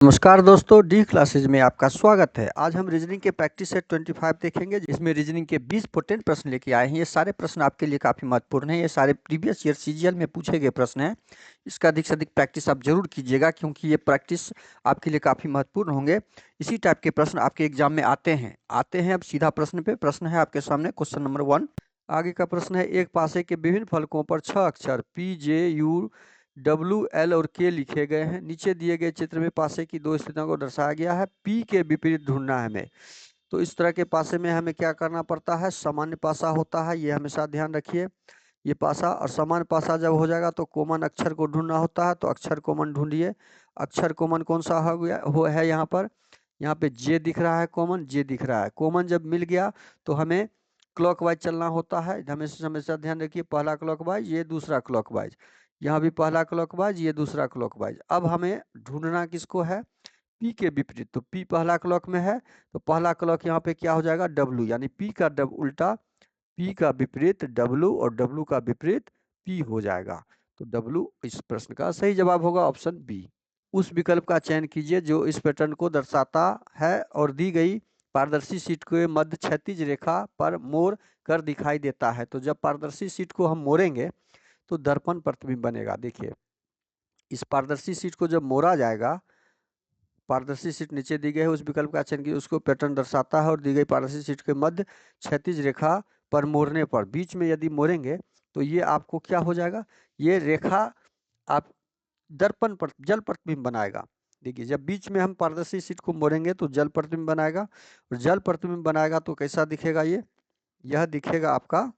नमस्कार दोस्तों, D classes में आपका स्वागत है। आज हम रीजनिंग के प्रैक्टिस सेट 25 देखेंगे, जिसमें रीजनिंग के 20 पोटेंट प्रश्न लेके आए हैं। ये सारे प्रश्न आपके लिए काफ़ी महत्वपूर्ण हैं। ये सारे प्रीवियस ईयर सीजीएल में पूछे गए प्रश्न हैं। इसका अधिक से अधिक प्रैक्टिस आप जरूर कीजिएगा, क्योंकि ये प्रैक्टिस आपके लिए काफ़ी महत्वपूर्ण होंगे। इसी टाइप के प्रश्न आपके एग्जाम में आते हैं। अब सीधा प्रश्न पे। प्रश्न है आपके सामने क्वेश्चन नंबर 1। आगे का प्रश्न है, एक पासे के विभिन्न फलकों पर 6 अक्षर PJU WL और K लिखे गए हैं। नीचे दिए गए चित्र में पासे की दो स्थितियों को दर्शाया गया है। P के विपरीत ढूंढना है हमें। तो इस तरह के पासे में हमें क्या करना पड़ता है? सामान्य पासा होता है, ये हमेशा ध्यान रखिए। ये पासा और सामान्य पासा जब हो जाएगा तो कॉमन अक्षर को ढूंढना होता है। तो अक्षर कॉमन ढूंढिए। अक्षर कॉमन कौन सा हो गया है? यहाँ पे जे दिख रहा है, कॉमन जे दिख रहा है। कॉमन जब मिल गया तो हमें क्लॉकवाइज चलना होता है। हमेशा हमेशा ध्यान रखिए, पहला क्लॉकवाइज, ये दूसरा क्लॉकवाइज। यहाँ भी पहला क्लॉकवाइज, ये दूसरा क्लॉकवाइज। अब हमें ढूंढना किसको है? पी के विपरीत। तो पी पहला क्लॉक में है, तो पहला क्लॉक यहाँ पे क्या हो जाएगा? डब्लू, यानी पी का उल्टा पी का विपरीत डब्लू और डब्लू का विपरीत पी हो जाएगा। तो डब्लू इस प्रश्न का सही जवाब होगा, ऑप्शन बी। उस विकल्प का चयन कीजिए जो इस पैटर्न को दर्शाता है और दी गई पारदर्शी शीट के मध्य क्षैतिज रेखा पर मोड़ कर दिखाई देता है। तो जब पारदर्शी शीट को हम मोड़ेंगे तो दर्पण प्रतिबिंब बनेगा। देखिए, इस पारदर्शी शीट को जब मोड़ा जाएगा, पारदर्शी शीट नीचे दी गई है, उस विकल्प का चयन कीजिए उसको पैटर्न दर्शाता है और दी गई पारदर्शी शीट के मध्य क्षैतिज रेखा पर मोड़ने पर, बीच में यदि मोड़ेंगे तो ये आपको क्या हो जाएगा? ये रेखा आप दर्पण पर जल प्रतिबिंब बनाएगा। देखिए, जब बीच में हम पारदर्शी शीट को मोड़ेंगे तो जल प्रतिबिंब बनाएगा, और जल प्रतिबिंब बनाएगा तो कैसा दिखेगा? यह दिखेगा आपका,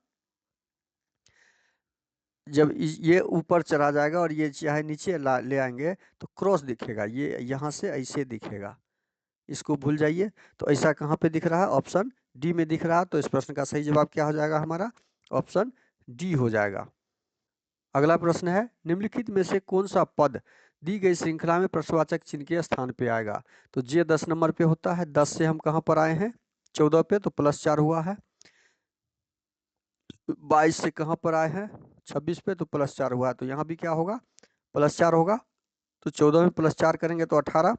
जब ये ऊपर चला जाएगा और ये चाहे नीचे ले आएंगे तो क्रॉस दिखेगा। ये यहाँ से ऐसे दिखेगा, इसको भूल जाइए। तो ऐसा कहाँ पे दिख रहा है? ऑप्शन डी में दिख रहा है। तो इस प्रश्न का सही जवाब क्या हो जाएगा हमारा? ऑप्शन डी हो जाएगा। अगला प्रश्न है, निम्नलिखित में से कौन सा पद दी गई श्रृंखला में प्रश्नवाचक चिन्ह के स्थान पे आएगा? तो जे 10 नंबर पे होता है। 10 से हम कहाँ पर आए हैं? 14 पे, तो +4 हुआ है। 22 से कहाँ पर आए हैं? 26 पे, तो +4 हुआ है। तो यहाँ भी क्या होगा? +4 होगा। तो 14 में +4 करेंगे तो 18।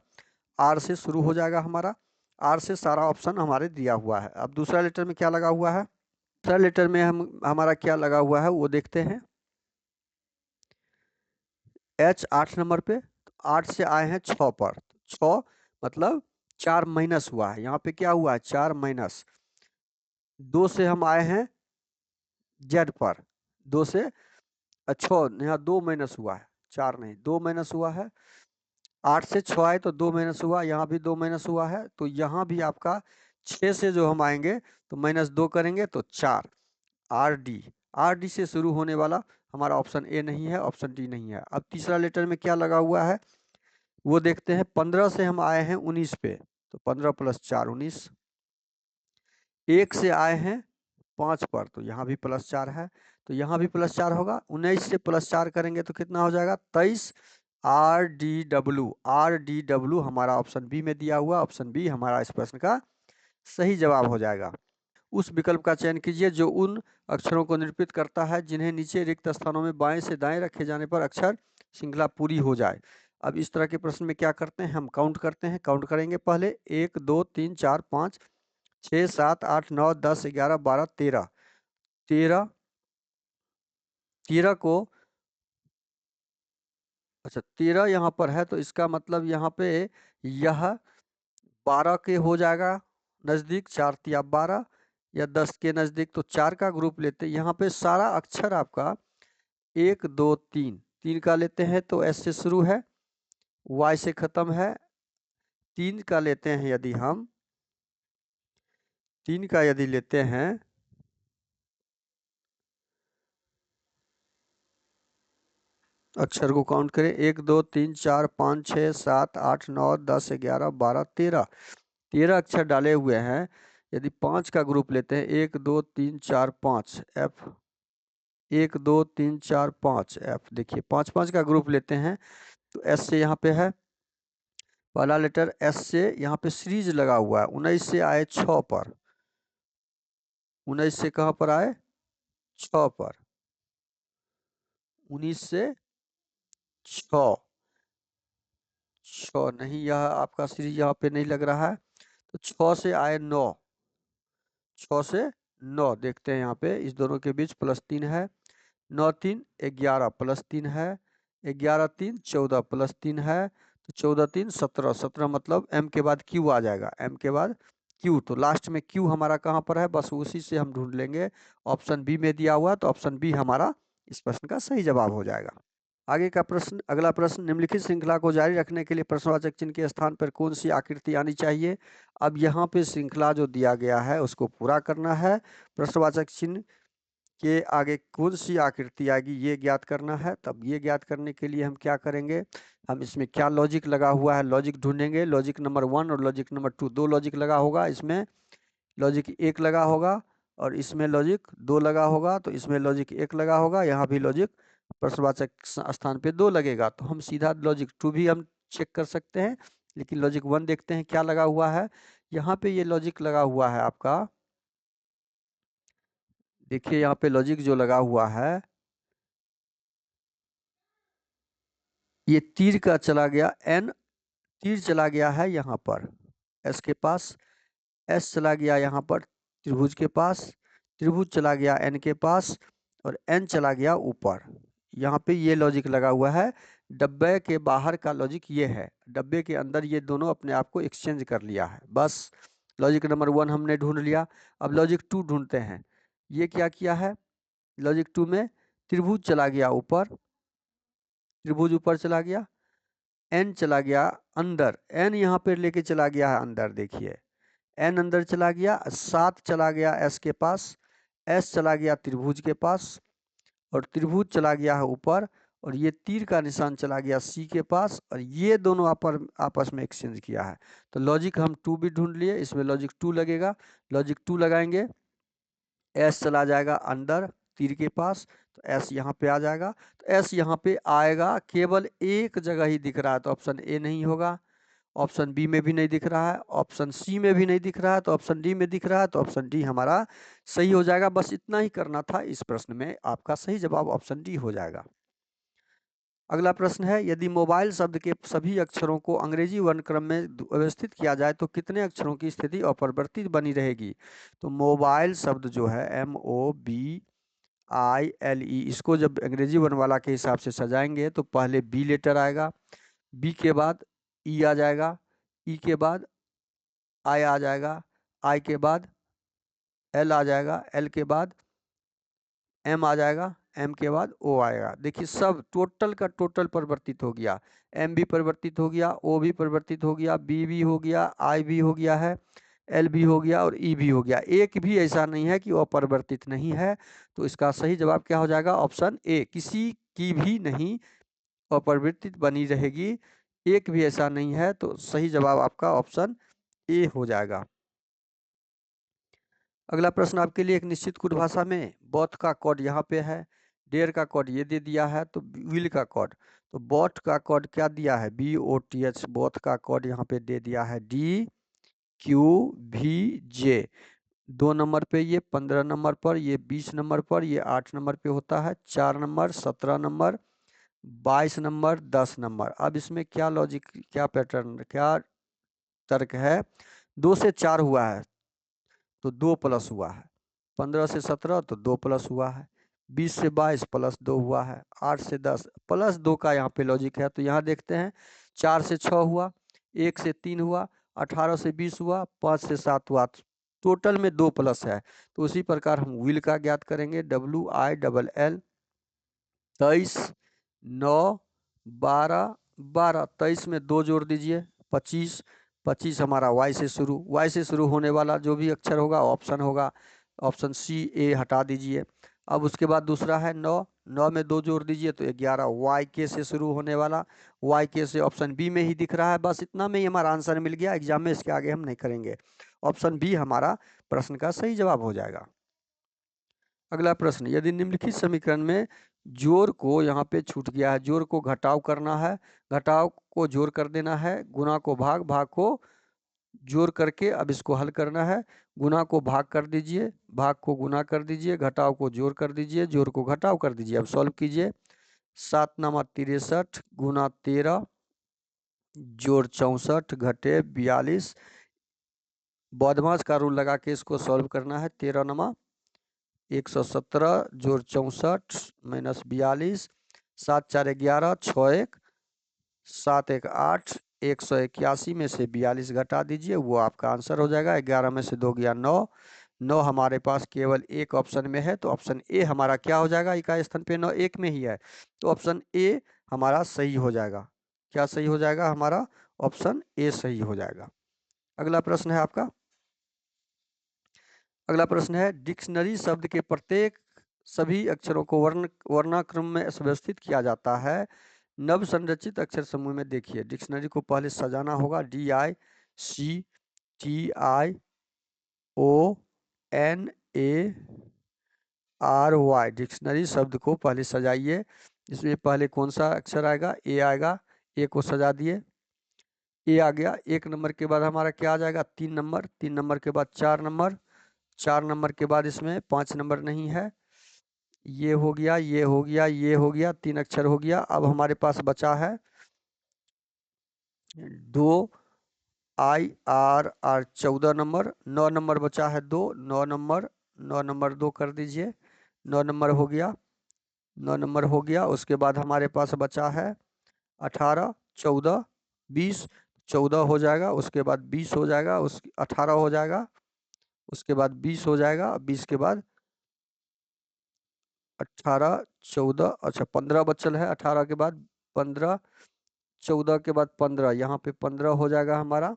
आर से शुरू हो जाएगा हमारा। आर से सारा ऑप्शन हमारे दिया हुआ है। अब दूसरा लेटर में क्या लगा हुआ है? दूसरा लेटर में हमारा क्या लगा हुआ है वो देखते हैं। एच 8 नंबर पे। 8 से आए हैं 6 पर। 6 मतलब 4 माइनस हुआ है। यहाँ पे क्या हुआ है? 4 माइनस। 2 से हम आए हैं जेड पर। 2 से अच्छा, यहाँ 2 माइनस हुआ है, 4 नहीं, 2 माइनस हुआ है। 8 से 6 आए तो 2 माइनस हुआ, यहाँ भी 2 माइनस हुआ है। तो यहाँ भी आपका 6 से जो हम आएंगे तो -2 करेंगे तो 4। आर डी, आर डी से शुरू होने वाला हमारा ऑप्शन ए नहीं है, ऑप्शन डी नहीं है। अब तीसरा लेटर में क्या लगा हुआ है वो देखते हैं। 15 से हम आए हैं 19 पे, तो 15 + 4 19। 1 से आए हैं 5 पर, तो यहाँ भी +4 है, तो यहाँ भी +4 होगा। 19 से +4 करेंगे तो कितना हो जाएगा? 23। आर डी डब्ल्यू हमारा ऑप्शन बी में दिया हुआ, ऑप्शन बी हमारा इस प्रश्न का सही जवाब हो जाएगा। उस विकल्प का चयन कीजिए जो उन अक्षरों को निरूपित करता है जिन्हें नीचे रिक्त स्थानों में बाएं से दाएं रखे जाने पर अक्षर श्रृंखला पूरी हो जाए। अब इस तरह के प्रश्न में क्या करते हैं? हम काउंट करते हैं। काउंट करेंगे पहले 1 2 3 4 5 6 7 8 9 10 11 12 13। 13 13 को, अच्छा 13 यहाँ पर है, तो इसका मतलब यहाँ पे यह 12 के हो जाएगा नज़दीक। 4 तिया 12 या 10 के नज़दीक, तो 4 का ग्रुप लेते हैं। यहाँ पे सारा अक्षर आपका 1 2 3 3 का लेते हैं तो एस से शुरू है, वाई से खत्म है। 3 का लेते हैं यदि हम, 3 का यदि लेते हैं, अक्षर को काउंट करें 1 2 3 4 5 6 7 8 9 10 11 12 13। 13 अक्षर डाले हुए हैं। यदि 5 का ग्रुप लेते हैं 1 2 3 4 5 एफ, 1 2 3 4 5 एफ। देखिए 5 5 का ग्रुप लेते हैं तो एस से यहाँ पे है पहला लेटर। एस से यहाँ पे सीरीज लगा हुआ है। 19 से आए 6 पर, 19 से कहाँ पर आए? 6 पर। 19 से 6, 6 नहीं, यह आपका सीरीज यहाँ पे नहीं लग रहा है। तो 6 से आए 9, 6 से 9 देखते हैं यहाँ पे, इस दोनों के बीच +3 है। 9 3 11 +3 है। 11 3 14 +3 है। तो 14 3 17, 17 मतलब m के बाद q आ जाएगा, m के बाद q। तो लास्ट में q हमारा कहाँ पर है, बस उसी से हम ढूंढ लेंगे। ऑप्शन बी में दिया हुआ, तो ऑप्शन बी हमारा इस प्रश्न का सही जवाब हो जाएगा। आगे का प्रश्न, अगला प्रश्न, निम्नलिखित श्रृंखला को जारी रखने के लिए प्रश्नवाचक चिन्ह के स्थान पर कौन सी आकृति आनी चाहिए। अब यहाँ पे श्रृंखला जो दिया गया है उसको पूरा करना है। प्रश्नवाचक चिन्ह के आगे कौन सी आकृति आएगी ये ज्ञात करना है। तब ये ज्ञात करने के लिए हम क्या करेंगे, हम इसमें क्या लॉजिक लगा हुआ है लॉजिक ढूंढेंगे। लॉजिक नंबर 1 और लॉजिक नंबर 2, दो लॉजिक लगा होगा। इसमें लॉजिक 1 लगा होगा और इसमें लॉजिक 2 लगा होगा। तो इसमें लॉजिक 1 लगा होगा, यहाँ भी लॉजिक प्रश्नवाचक स्थान पे 2 लगेगा। तो हम सीधा लॉजिक 2 भी हम चेक कर सकते हैं, लेकिन लॉजिक 1 देखते हैं क्या लगा हुआ है। यहाँ पे ये लॉजिक लगा हुआ है आपका, देखिए यहाँ पे लॉजिक जो लगा हुआ है, ये तीर का चला गया एन, तीर चला गया है यहाँ पर एस के पास, एस चला गया यहाँ पर त्रिभुज के पास, त्रिभुज चला गया एन के पास और एन चला गया ऊपर। यहाँ पे ये लॉजिक लगा हुआ है। डब्बे के बाहर का लॉजिक ये है, डब्बे के अंदर ये दोनों अपने आप को एक्सचेंज कर लिया है। बस लॉजिक नंबर 1 हमने ढूंढ लिया। अब लॉजिक 2 ढूंढते हैं। ये क्या किया है, लॉजिक 2 में त्रिभुज चला गया ऊपर, त्रिभुज ऊपर चला गया, एन चला गया अंदर, एन यहाँ पे लेके चला गया है अंदर, देखिए एन अंदर चला गया, 7 चला गया एस के पास, एस चला गया त्रिभुज के पास और त्रिभुज चला गया है ऊपर और ये तीर का निशान चला गया सी के पास और ये दोनों आपस में एक्सचेंज किया है। तो लॉजिक हम 2 भी ढूंढ लिए, इसमें लॉजिक 2 लगेगा। लॉजिक 2 लगाएंगे, एस चला जाएगा अंदर तीर के पास, तो एस यहाँ पे आ जाएगा। तो एस यहाँ पे आएगा, केवल एक जगह ही दिख रहा है, तो ऑप्शन ए नहीं होगा। ऑप्शन बी में भी नहीं दिख रहा है, ऑप्शन सी में भी नहीं दिख रहा है, तो ऑप्शन डी में दिख रहा है, तो ऑप्शन डी हमारा सही हो जाएगा। बस इतना ही करना था, इस प्रश्न में आपका सही जवाब ऑप्शन डी हो जाएगा। अगला प्रश्न है, यदि मोबाइल शब्द के सभी अक्षरों को अंग्रेजी वर्ण क्रम में व्यवस्थित किया जाए तो कितने अक्षरों की स्थिति अपरिवर्तित बनी रहेगी। तो मोबाइल शब्द जो है MOBILE, इसको जब अंग्रेजी वर्णमाला के हिसाब से सजाएंगे तो पहले बी लेटर आएगा, बी के बाद ई आ जाएगा, ई के बाद आई आ जाएगा, आई के बाद एल आ जाएगा, एल के बाद एम आ जाएगा, एम के बाद ओ आएगा। देखिए सब टोटल का टोटल परिवर्तित हो गया, एम भी परिवर्तित हो गया, ओ भी परिवर्तित हो गया, बी भी हो गया, आई भी हो गया है, एल भी हो गया और ई भी हो गया। एक भी ऐसा नहीं है कि वो अपरिवर्तित नहीं है। तो इसका सही जवाब क्या हो जाएगा, ऑप्शन ए, किसी की भी नहीं अपरिवर्तित बनी रहेगी, एक भी ऐसा नहीं है। तो सही जवाब आपका ऑप्शन ए हो जाएगा। अगला प्रश्न आपके लिए एक निश्चित कुट भाषा में बॉथ का कोड यहाँ पे है, डेयर का कोड ये दे दिया है, तो विल का कोड, तो बॉथ का कोड क्या दिया है, BOTH, बॉथ का कोड यहाँ पे दे दिया है DQVJ। 2 नंबर पे ये, 15 नंबर पर ये, 20 नंबर पर ये, 8 नंबर पे होता है, 4 नंबर, 17 नंबर, 22 नंबर, 10 नंबर। अब इसमें क्या लॉजिक, क्या पैटर्न, क्या तर्क है, 2 से 4 हुआ है तो 2 प्लस हुआ है, 15 से 17 तो 2 प्लस हुआ है, 20 से 22 प्लस 2 हुआ है, 8 से 10 प्लस 2 का यहाँ पे लॉजिक है। तो यहाँ देखते हैं, 4 से 6 हुआ, 1 से 3 हुआ, 18 से 20 हुआ, 5 से 7 हुआ, टोटल में 2 प्लस है। तो उसी प्रकार हम विल का ज्ञात करेंगे, WILL, 23 9 12 12, 23 में 2 जोड़ दीजिए 25, 25 हमारा वाई से शुरू, वाई से शुरू होने वाला जो भी अक्षर होगा ऑप्शन होगा, ऑप्शन सी ए हटा दीजिए। अब उसके बाद दूसरा है 9, 9 में 2 जोड़ दीजिए तो 11, वाई के से शुरू होने वाला, वाई के से ऑप्शन बी में ही दिख रहा है। बस इतना में ही हमारा आंसर मिल गया, एग्जाम में इसके आगे हम नहीं करेंगे। ऑप्शन बी हमारा प्रश्न का सही जवाब हो जाएगा। अगला प्रश्न, यदि निम्नलिखित समीकरण में जोड़ को यहाँ पे छूट गया है, जोड़ को घटाव करना है, घटाव को जोड़ कर देना है, गुणा को भाग, भाग को जोड़ करके अब इसको हल करना है। गुणा को भाग कर दीजिए, भाग को गुणा कर दीजिए, घटाव को जोड़ कर दीजिए, जोड़ को घटाव कर दीजिए। अब सॉल्व कीजिए, 7 नामा 63 गुना 13 जोड़ 64 घटे 42। बदमाश का रूल लगा के इसको सॉल्व करना है। 13 नमा 117 जोड़ 64 माइनस 42, 7 4 11, 6 1 7 1 8, 181 में से 42 घटा दीजिए, वो आपका आंसर हो जाएगा। 11 में से 2 गया 9, 9 हमारे पास केवल एक ऑप्शन में है, तो ऑप्शन ए हमारा क्या हो जाएगा? इकाई स्थान पे 9 एक में ही है, तो ऑप्शन ए हमारा सही हो जाएगा। क्या सही हो जाएगा? हमारा ऑप्शन ए सही हो जाएगा। अगला प्रश्न है आपका। अगला प्रश्न है, डिक्शनरी शब्द के प्रत्येक सभी अक्षरों को वर्णाक्रम में व्यवस्थित किया जाता है। नव संरचित अक्षर समूह में देखिए, डिक्शनरी को पहले सजाना होगा। DICTIONARY, डिक्शनरी शब्द को पहले सजाइए। इसमें पहले कौन सा अक्षर आएगा? ए आएगा। ए को सजा दिए, ए आ गया। 1 नंबर के बाद हमारा क्या आ जाएगा? 3 नंबर। 3 नंबर के बाद 4 नंबर। 4 नंबर के बाद इसमें 5 नंबर नहीं है। ये हो गया, ये हो गया, ये हो गया, 3 अक्षर हो गया। अब हमारे पास बचा है 2 IRR 14 नंबर। 9 नंबर बचा है 2, 9 नंबर, 9 नंबर 2 कर दीजिए, 9 नंबर हो गया, 9 नंबर हो गया। उसके बाद हमारे पास बचा है 18 14 20, 14 हो जाएगा, उसके बाद 20 हो जाएगा, उस 18 हो जाएगा, उसके बाद 20 हो जाएगा, 20 के बाद 18 14, अच्छा 15 बचल है। 18 के बाद 15, 14 के बाद 15, यहाँ पे 15 हो जाएगा हमारा,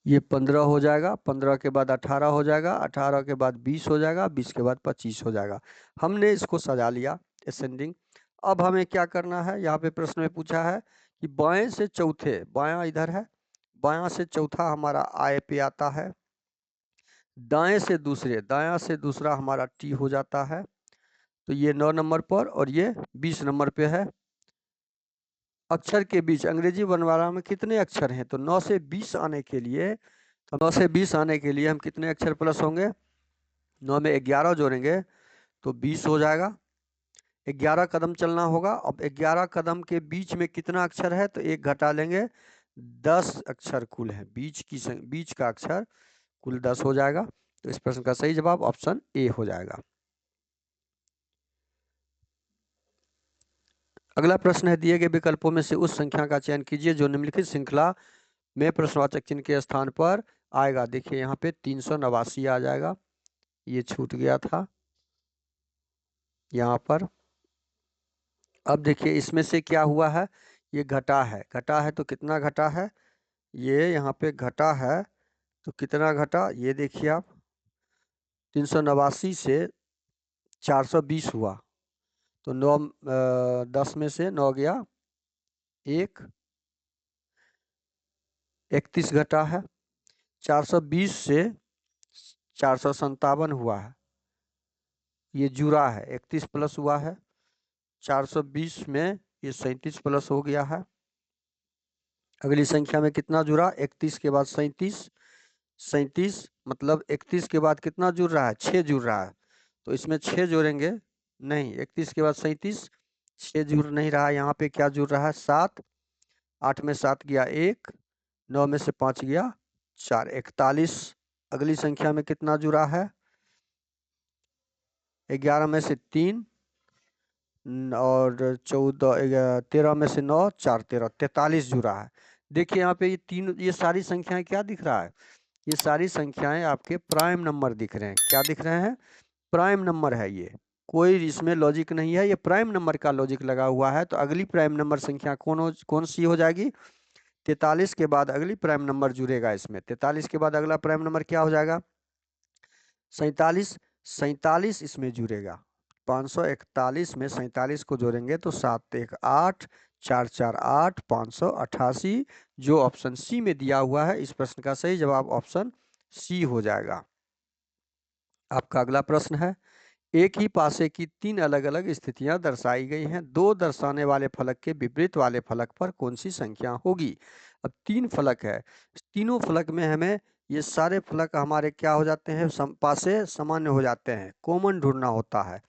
ये 15 हो जाएगा। 15 के बाद 18 हो जाएगा, 18 के बाद 20 हो जाएगा, 20 के बाद 25 हो जाएगा। हमने इसको सजा लिया असेंडिंग। अब हमें क्या करना है? यहाँ पे प्रश्न में पूछा है कि बाएं से चौथे, बायां इधर है, बायां से चौथा हमारा आय पे आता है, दाएं से दूसरे, दायां से दूसरा हमारा टी हो जाता है। तो ये 9 नंबर पर और ये 20 नंबर पे है। अक्षर के बीच अंग्रेजी वर्णमाला में कितने अक्षर हैं? तो 9 से 20 आने के लिए, तो 9 से 20 आने के लिए हम कितने अक्षर प्लस होंगे? 9 में 11 जोड़ेंगे तो 20 हो जाएगा। 11 कदम चलना होगा। अब 11 कदम के बीच में कितना अक्षर है? तो एक घटा लेंगे, 10 अक्षर कुल है। बीच का अक्षर कुल 10 हो जाएगा। तो इस प्रश्न का सही जवाब ऑप्शन ए हो जाएगा। अगला प्रश्न है, दिए गए विकल्पों में से उस संख्या का चयन कीजिए जो निम्नलिखित श्रृंखला में प्रश्नवाचक चिन्ह के स्थान पर आएगा। देखिए यहाँ पे 389 आ जाएगा, ये छूट गया था यहाँ पर। अब देखिए इसमें से क्या हुआ है? ये घटा है, घटा है तो कितना घटा है? ये यहाँ पे घटा है तो कितना घटा? ये देखिए आप, 389 से 420 हुआ, तो 9 10 में से 9 गया 1, 31 घटा है। 420 से 457 हुआ है, ये जुड़ा है, 31 प्लस हुआ है। 420 में ये 37 प्लस हो गया है। अगली संख्या में कितना जुड़ा? 31 के बाद 37, 37 मतलब 31 के बाद कितना जुड़ रहा है? 6 जुड़ रहा है, तो इसमें 6 जोड़ेंगे नहीं। 31 के बाद 37, 6 जुड़ नहीं रहा, यहाँ पे क्या जुड़ रहा है? 7, 8 में 7 गया 1, 9 में से 5 गया 4, 41। अगली संख्या में कितना जुड़ा है? 11 में से 3 और 14, 13 में से 9, 4 13, 43 जुड़ा है। देखिए यहाँ पे ये सारी संख्याएं क्या दिख रहा है? ये सारी संख्याएं आपके प्राइम नंबर दिख रहे हैं। क्या दिख रहे हैं? प्राइम नंबर है ये, कोई इसमें लॉजिक नहीं है, ये प्राइम नंबर का लॉजिक लगा हुआ है। तो अगली प्राइम नंबर संख्या कौन सी हो जाएगी? 43 के बाद अगली प्राइम नंबर जुड़ेगा इसमें। 43 के बाद अगला प्राइम नंबर क्या हो जाएगा? 47, 47 इसमें जुड़ेगा। 541 में 47 को जोड़ेंगे तो 7 1 8, 4 4 8, 588, जो ऑप्शन सी में दिया हुआ है। इस प्रश्न का सही जवाब ऑप्शन सी हो जाएगा। आपका अगला प्रश्न है, एक ही पासे की 3 अलग अलग स्थितियां दर्शाई गई हैं। 2 दर्शाने वाले फलक के विपरीत वाले फलक पर कौन सी संख्या होगी? अब 3 फलक है, तीनों फलक में हमें ये सारे फलक हमारे क्या हो जाते हैं? पासे सामान्य हो जाते हैं, कॉमन ढूंढना होता है।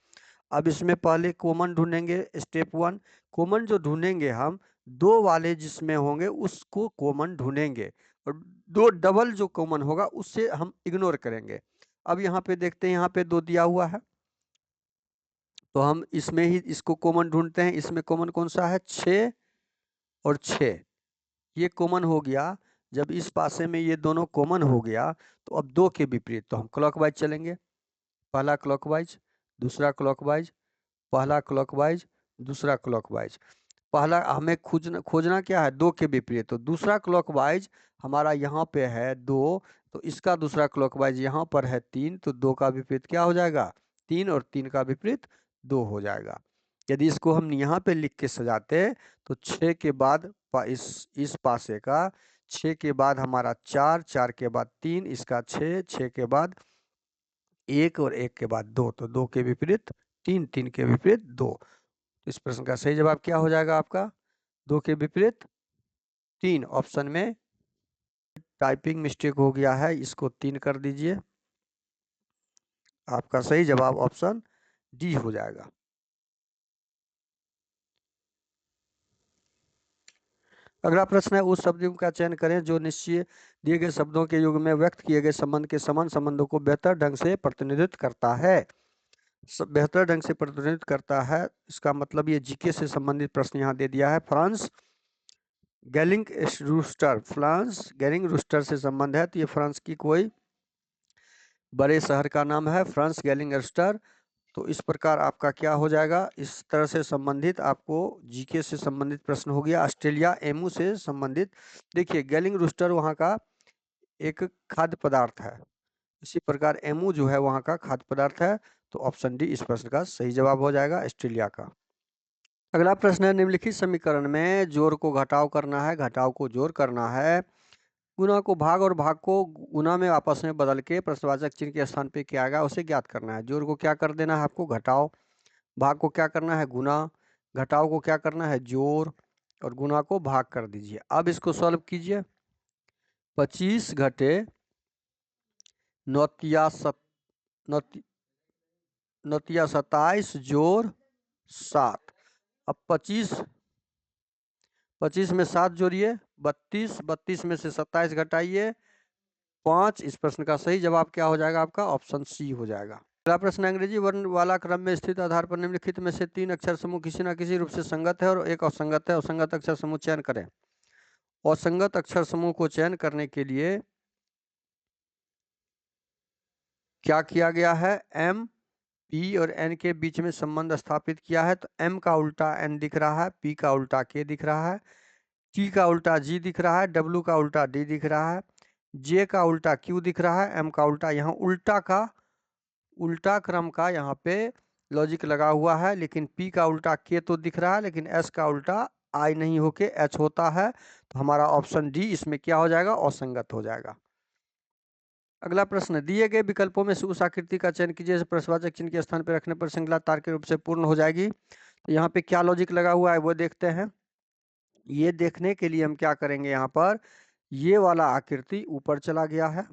अब इसमें पहले कॉमन ढूंढेंगे, स्टेप 1। कॉमन जो ढूंढेंगे हम, दो वाले जिसमें होंगे उसको कॉमन ढूंढेंगे, और दो डबल जो कॉमन होगा उससे हम इग्नोर करेंगे। अब यहाँ पे देखते हैं, यहाँ पे 2 दिया हुआ है, तो हम इसमें ही इसको कॉमन ढूंढते हैं। इसमें कॉमन कौन सा है? 6 और 6, ये कॉमन हो गया। जब इस पासे में ये दोनों कॉमन हो गया, तो अब 2 के विपरीत तो हम क्लॉकवाइज चलेंगे। पहला क्लॉकवाइज, दूसरा क्लॉकवाइज, पहला क्लॉकवाइज, दूसरा क्लॉकवाइज। पहला हमें खोजना खोजना क्या है? 2 के विपरीत, तो दूसरा क्लॉकवाइज हमारा यहाँ पे है 2, तो इसका दूसरा क्लॉकवाइज यहाँ पर है 3, तो 2 का विपरीत क्या हो जाएगा? 3, और 3 का विपरीत 2 हो जाएगा। यदि इसको हम यहाँ पे लिख के सजाते, तो 6 के बाद इस पासे का 6 के बाद हमारा 4, 4 के बाद 3, इसका 6, 6 के बाद 1 और 1 के बाद 2, तो 2 के विपरीत 3, 3 के विपरीत 2। तो इस प्रश्न का सही जवाब क्या हो जाएगा आपका? 2 के विपरीत 3। ऑप्शन में टाइपिंग मिस्टेक हो गया है, इसको 3 कर दीजिए। आपका सही जवाब ऑप्शन डी हो जाएगा। अगला प्रश्न है, उस शब्द का चयन करें जो निश्चय दिए गए शब्दों के युग में व्यक्त किए गए संबंध के समान संबंधों को बेहतर ढंग से प्रतिनिधित्व करता है। बेहतर ढंग से प्रतिनिधित्व करता है, इसका मतलब ये जीके से संबंधित प्रश्न यहाँ दे दिया है। फ्रांस गैलिंग रूस्टर, फ्रांस गैलिंग रूस्टर से संबंध है, तो ये फ्रांस की कोई बड़े शहर का नाम है, फ्रांस गैलिंग रूस्टर। तो इस प्रकार आपका क्या हो जाएगा? इस तरह से संबंधित आपको जीके से संबंधित प्रश्न हो गया। ऑस्ट्रेलिया एमू से संबंधित, देखिए गैलिंग रूस्टर वहाँ का एक खाद्य पदार्थ है, इसी प्रकार एमू जो है वहाँ का खाद्य पदार्थ है। तो ऑप्शन डी इस प्रश्न का सही जवाब हो जाएगा, ऑस्ट्रेलिया का। अगला प्रश्न है, निम्नलिखित समीकरण में जोड़ को घटाव करना है, घटाव को जोड़ करना है। गुना को भाग और भाग को गुना में आपस में बदल के प्रश्नवाचक चिन्ह के स्थान पे क्या आएगा उसे ज्ञात करना है। जोड़ को क्या कर देना है आपको? घटाव। भाग को क्या करना है? गुना। घटाव को क्या करना है? जोड़। और गुना को भाग कर दीजिए। अब इसको सॉल्व कीजिए। 25 घटे नौतिया नौतिया 27 जोड़ 7। अब 25 में 7 जोड़िए 32, 32 में से 27 घटाइए 5। इस प्रश्न का सही जवाब क्या हो जाएगा आपका? ऑप्शन सी हो जाएगा। अगला प्रश्न, अंग्रेजी वर्ण वाला क्रम में स्थित आधार पर निम्नलिखित में से 3 अक्षर समूह किसी न किसी रूप से संगत है और एक असंगत है। असंगत अक्षर समूह चयन करें। असंगत अक्षर समूह को चयन करने के लिए क्या किया गया है? एम, पी और एन के बीच में संबंध स्थापित किया है। तो एम का उल्टा एन दिख रहा है, पी का उल्टा के दिख रहा है, टी का उल्टा जी दिख रहा है, डब्ल्यू का उल्टा डी दिख रहा है, जे का उल्टा क्यू दिख रहा है, एम का उल्टा, यहाँ उल्टा क्रम का यहाँ पे लॉजिक लगा हुआ है। लेकिन पी का उल्टा के तो दिख रहा है, लेकिन एस का उल्टा आई नहीं होके एच होता है। तो हमारा ऑप्शन डी इसमें क्या हो जाएगा? असंगत हो जाएगा। अगला प्रश्न, दिए गए विकल्पों में से उस आकृति का चयन कीजिए प्रश्नवाचक चिन्ह के स्थान पर रखने पर श्रृंखला तार के रूप से पूर्ण हो जाएगी। तो यहाँ पे क्या लॉजिक लगा हुआ है वो देखते हैं। ये देखने के लिए हम क्या करेंगे, यहाँ पर ये वाला आकृति ऊपर चला गया है,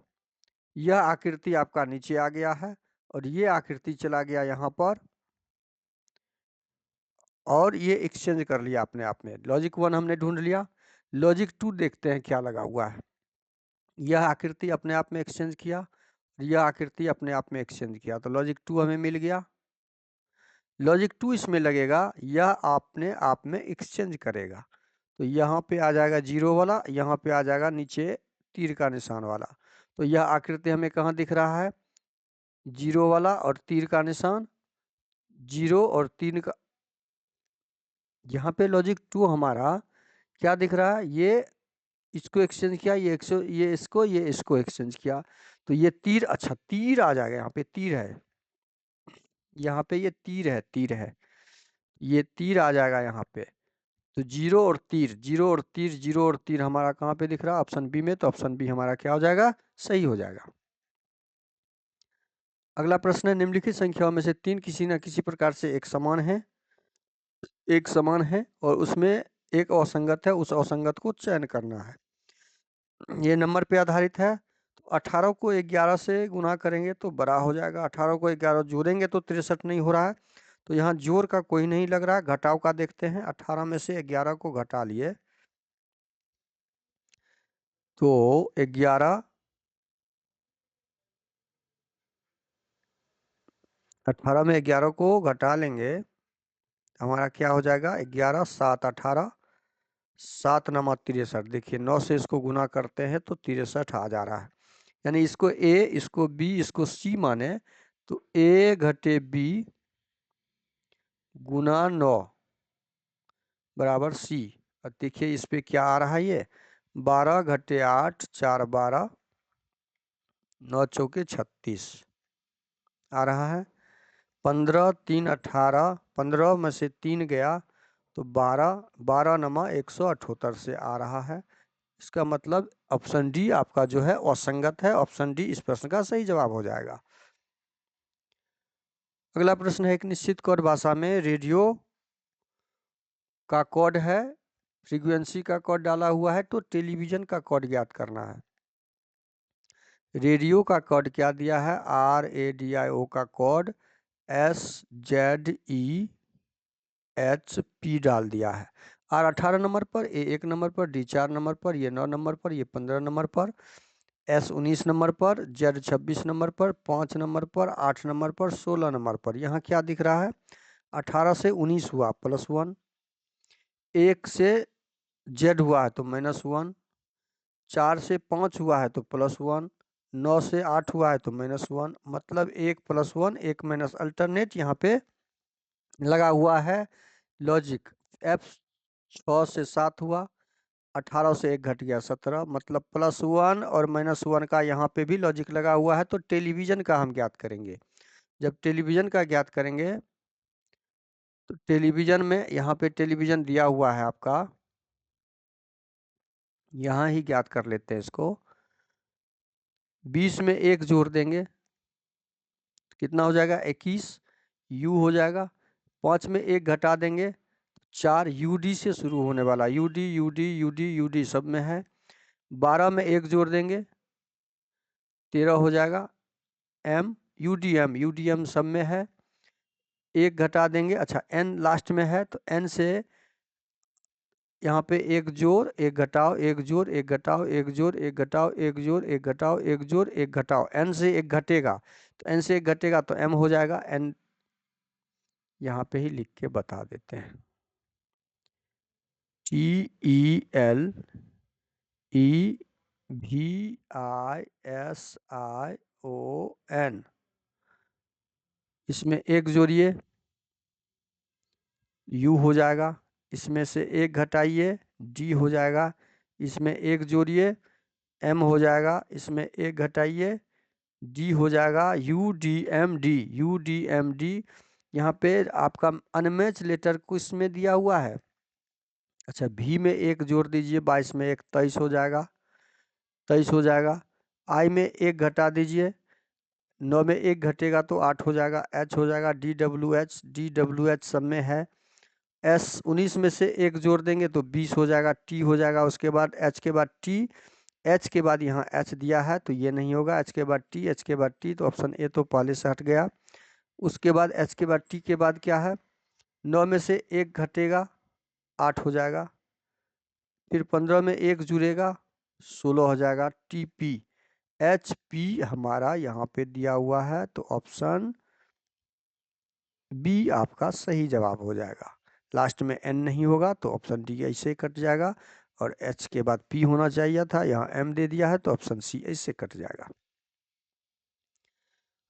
यह आकृति आपका नीचे आ गया है, और ये आकृति चला गया यहाँ पर, और ये एक्सचेंज कर लिया अपने आप में। लॉजिक 1 हमने ढूंढ लिया। लॉजिक 2 देखते हैं क्या लगा हुआ है। यह आकृति अपने आप में एक्सचेंज किया, यह आकृति अपने आप में एक्सचेंज किया, तो लॉजिक 2 हमें मिल गया। लॉजिक 2 इसमें लगेगा, यह अपने आप में एक्सचेंज करेगा। तो यहाँ पे आ जाएगा 0 वाला, यहाँ पे आ जाएगा नीचे तीर का निशान वाला। तो यह आकृति हमें कहाँ दिख रहा है? 0 वाला और तीर का निशान, 0 और 3 का। यहाँ पे लॉजिक 2 हमारा क्या दिख रहा है? ये इसको एक्सचेंज किया, ये इसको एक्सचेंज किया। तो ये तीर, अच्छा तीर आ जाएगा, यहाँ पे तीर है, यहाँ पे ये तीर है, ये तीर आ जाएगा यहाँ पे। तो 0 और तीर, 0 और तीर, 0 और तीर हमारा कहाँ पे दिख रहा है? ऑप्शन बी में। तो ऑप्शन बी हमारा क्या हो जाएगा? सही हो जाएगा। अगला प्रश्न है, निम्नलिखित संख्याओं में से 3 किसी न किसी प्रकार से एक समान है और उसमें एक असंगत है, उस असंगत को चयन करना है। ये नंबर पे आधारित है। तो 18 को 11 से गुना करेंगे तो बड़ा हो जाएगा, 18 को 11 जोड़ेंगे तो 63 नहीं हो रहा है, तो यहाँ जोड़ का कोई नहीं लग रहा है, घटाव का देखते हैं। 18 में से 11 को घटा लिए तो 11, 18 में 11 को घटा लेंगे, हमारा क्या हो जाएगा, 11 7 18, 7 नमा 63। देखिए 9 से इसको गुना करते हैं तो 63 आ जा रहा है। यानी इसको ए, इसको बी, इसको सी माने तो ए घटे बी गुना 9 बराबर सी। और देखिए इस पे क्या आ रहा है, ये 12 घटे 8 4 12, 9 चौके 36 आ रहा है। 15 3 18, 15 में से 3 गया तो 12, 12 नमा 178 से आ रहा है। इसका मतलब ऑप्शन डी आपका जो है असंगत है। ऑप्शन डी इस प्रश्न का सही जवाब हो जाएगा। अगला प्रश्न है, एक निश्चित कोड भाषा में रेडियो का कोड है, फ्रीक्वेंसी का कोड डाला हुआ है, तो टेलीविजन का कोड ज्ञात करना है। रेडियो का कोड क्या दिया है, RADIO का कोड SZEHP डाल दिया है। R 18 नंबर पर, A 1 नंबर पर, D 4 नंबर पर, ये 9 नंबर पर, ये 15 नंबर पर, S 19 नंबर पर, Z 26 नंबर पर, 5 नंबर पर, 8 नंबर पर, 16 नंबर पर। यहाँ क्या दिख रहा है, 18 से 19 हुआ +1, 1 से Z हुआ है तो -1, 4 से 5 हुआ है तो +1, 9 से 8 हुआ है तो -1, मतलब 1 + 1 1 माइनस अल्टरनेट यहाँ पे लगा हुआ है लॉजिक। F 6 से 7 हुआ, 18 से 1 घट गया 17, मतलब +1 और -1 का यहाँ पे भी लॉजिक लगा हुआ है। तो टेलीविजन का हम ज्ञात करेंगे। जब टेलीविजन का ज्ञात करेंगे तो टेलीविजन में यहाँ पे टेलीविजन दिया हुआ है आपका, यहाँ ही ज्ञात कर लेते हैं इसको। 20 में 1 जोड़ देंगे कितना हो जाएगा, 21 U हो जाएगा। 5 में 1 घटा देंगे 4, UD से शुरू होने वाला, UD UD UD UD सब में है। 12 में 1 जोड़ देंगे 13 हो जाएगा। M UDM UDM सब में है। 1 घटा देंगे, अच्छा N लास्ट में है तो N से यहाँ पे 1 जोड़ 1 घटाओ 1 जोड़ 1 घटाओ 1 जोड़ 1 घटाओ 1 जोड़ 1 घटाओ 1 जोड़ 1 घटाओ, N से 1 घटेगा तो N से 1 घटेगा तो M हो जाएगा। N यहाँ पे ही लिख के बता देते हैं, TELEVISION, इसमें 1 जोड़िए U हो जाएगा, इसमें से 1 घटाइए D हो जाएगा, इसमें 1 जोड़िए M हो जाएगा, इसमें 1 घटाइए D हो जाएगा, UDMD। यहाँ पे आपका अनमैच लेटर किस में दिया हुआ है, अच्छा V में 1 जोड़ दीजिए, 22 में 1 23 हो जाएगा, 23 हो जाएगा। I में 1 घटा दीजिए, 9 में 1 घटेगा तो 8 हो जाएगा, H हो जाएगा, DWH सब में है। S 19 में से 1 जोड़ देंगे तो 20 हो जाएगा, T हो जाएगा, उसके बाद H के बाद T, H के बाद यहाँ H दिया है तो ये नहीं होगा, H के बाद T, H के बाद T, तो ऑप्शन ए तो पहले से हट गया। उसके बाद H के बाद T के बाद क्या है, 9 में से 1 घटेगा 8 हो जाएगा, फिर 15 में 1 जुड़ेगा 16 हो जाएगा, TP HP हमारा यहाँ पे दिया हुआ है तो ऑप्शन बी आपका सही जवाब हो जाएगा। लास्ट में N नहीं होगा तो ऑप्शन डी ऐसे कट जाएगा, और H के बाद P होना चाहिए था, यहाँ M दे दिया है तो ऑप्शन सी ऐसे कट जाएगा।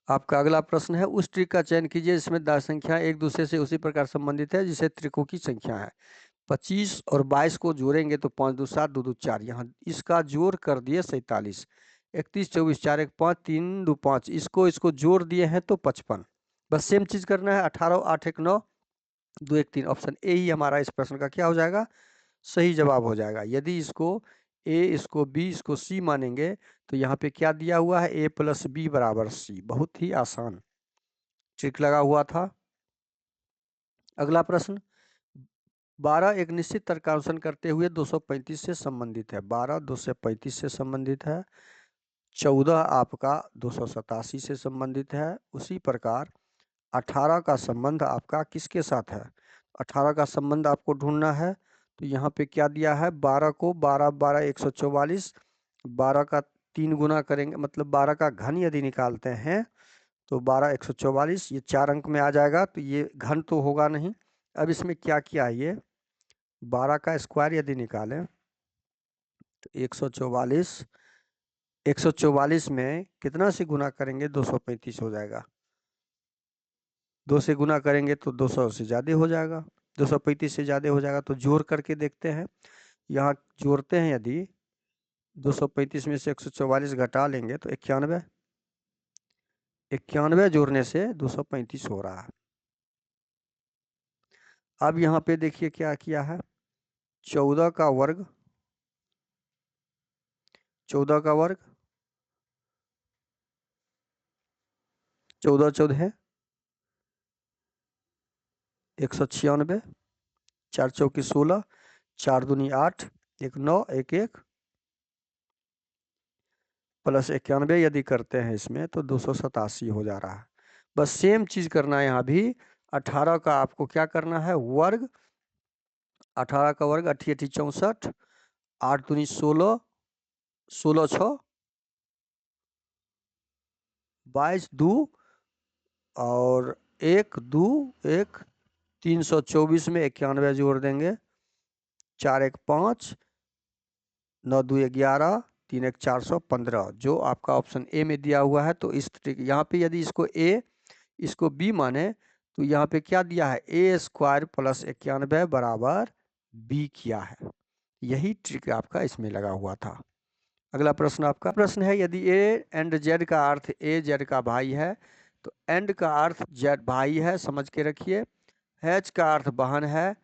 आपका अगला प्रश्न है, उस ट्रिक का चयन कीजिए जिसमें 10 संख्या एक दूसरे से उसी प्रकार संबंधित है जिसे त्रिकों की संख्या है। 25 और 22 को जोड़ेंगे तो 5 2 7 2 2 4, यहाँ इसका जोड़ कर दिए 47, 31 24 4 1 5 3 2 5, इसको जोड़ दिए हैं तो 55। बस सेम चीज करना है, 18 8 1 9 2 1 3, ऑप्शन ए ही हमारा इस प्रश्न का क्या हो जाएगा, सही जवाब हो जाएगा। यदि इसको ए, इसको बी, इसको सी मानेंगे तो यहाँ पे क्या दिया हुआ है, A + B = C, बहुत ही आसान ट्रिक लगा हुआ था। अगला प्रश्न, 12 एक निश्चित तर्क का अनुसरण करते हुए 235 से संबंधित है, 12 235 से संबंधित है, 14 आपका 287 से संबंधित है। उसी प्रकार 18 का संबंध आपका किसके साथ है? 18 का संबंध आपको ढूंढना है। तो यहाँ पे क्या दिया है, 12 को 12 12 144, 12 का 3 गुना करेंगे, मतलब 12 का घन यदि निकालते हैं तो 12 144, ये 4 अंक में आ जाएगा। तो ये घन तो होगा नहीं। अब इसमें क्या किया, ये 12 का स्क्वायर यदि निकालें तो 144, 144 में कितना से गुना करेंगे, 235 हो जाएगा। 2 से गुना करेंगे तो 200 से ज़्यादा हो जाएगा, 235 से ज़्यादा हो जाएगा। तो जोड़ करके देखते हैं, यहाँ जोड़ते हैं, यदि 235 में से 144 घटा लेंगे तो 91, 91 जोड़ने से 235 हो रहा है। अब यहाँ पे देखिए क्या किया है, 14 का वर्ग, 14 का वर्ग, 14 14 है 196, 4 चौकी 16, 4 दूनी 8, 1 9, 1 1 प्लस 91 यदि करते हैं इसमें तो 287 हो जा रहा है। बस सेम चीज करना है यहाँ भी। 18 का आपको क्या करना है, वर्ग, 18 का वर्ग 8 8 64, 8 दूनी 16, 16 6 22 2 और 1 2 1, 324 में 91 जोड़ देंगे, 4 1 5, 9 2 11, 3 1 415, जो आपका ऑप्शन ए में दिया हुआ है। तो इस तरीके यहाँ पे यदि इसको ए इसको बी माने तो यहाँ पे क्या दिया है, ए स्क्वायर प्लस 91 बराबर बी किया है। यही ट्रिक आपका इसमें लगा हुआ था। अगला प्रश्न आपका प्रश्न है, यदि ए एंड जेड का अर्थ ए जेड का भाई है तो एंड का अर्थ जेड भाई है, समझ के रखिए। हैच का अर्थ बहन है,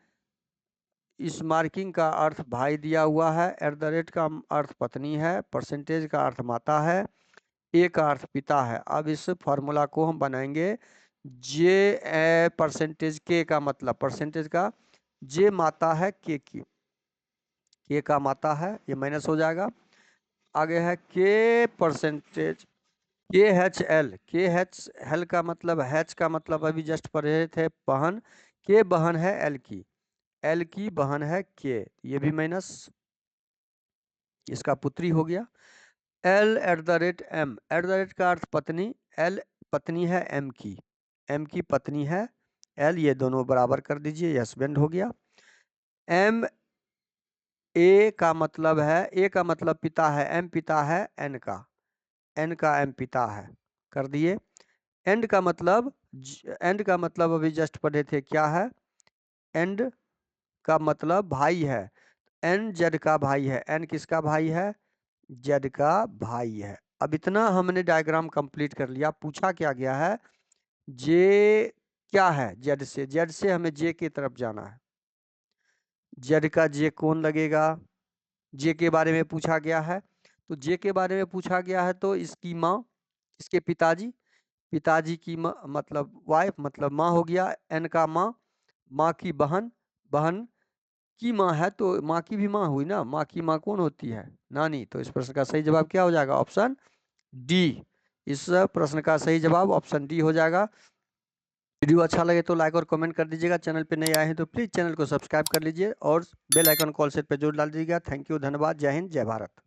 इस मार्किंग का अर्थ भाई दिया हुआ है, एट द रेट का अर्थ पत्नी है, परसेंटेज का अर्थ माता है, ए का अर्थ पिता है। अब इस फॉर्मूला को हम बनाएंगे, जे परसेंटेज के का मतलब परसेंटेज का, जे माता है के की, के का माता है, ये माइनस हो जाएगा। आगे है के परसेंटेज, के एच एल, के एच एल का मतलब, हैच का मतलब अभी जस्ट पढ़े थे बहन, के बहन है एल की, एल की बहन है के, ये भी माइनस, इसका पुत्री हो गया। L at the rate M, at the rate का अर्थ पत्नी, एल पत्नी है एम की पत्नी है एल, ये दोनों बराबर कर दीजिए, ये हस्बैंड हो गया। एम ए का मतलब है, ए का मतलब पिता है, एम पिता है एन का, एन का एम पिता है, कर दिए। एंड का मतलब, एंड का मतलब अभी जस्ट पढ़े थे क्या है, एंड का मतलब भाई है, एन जेड का भाई है, एन किसका भाई है, जेड का भाई है। अब इतना हमने डायग्राम कंप्लीट कर लिया। पूछा क्या गया है, जे क्या है, जेड से हमें जे की तरफ जाना है, जेड का जे कौन लगेगा, जे के बारे में पूछा गया है। तो जे के बारे में पूछा गया है तो इसकी माँ, इसके पिताजी, पिताजी की माँ मतलब वाइफ, मतलब माँ हो गया, एन का माँ, माँ की बहन, बहन की माँ है तो माँ की भी माँ हुई ना, माँ की माँ कौन होती है, नानी। तो इस प्रश्न का सही जवाब क्या हो जाएगा, ऑप्शन डी। इस प्रश्न का सही जवाब ऑप्शन डी हो जाएगा। वीडियो अच्छा लगे तो लाइक और कमेंट कर दीजिएगा। चैनल पे नए आए हैं तो प्लीज़ चैनल को सब्सक्राइब कर लीजिए और बेल आइकन कॉल सेट पे जोड़ डाल दीजिएगा। थैंक यू, धन्यवाद, जय हिंद, जय भारत।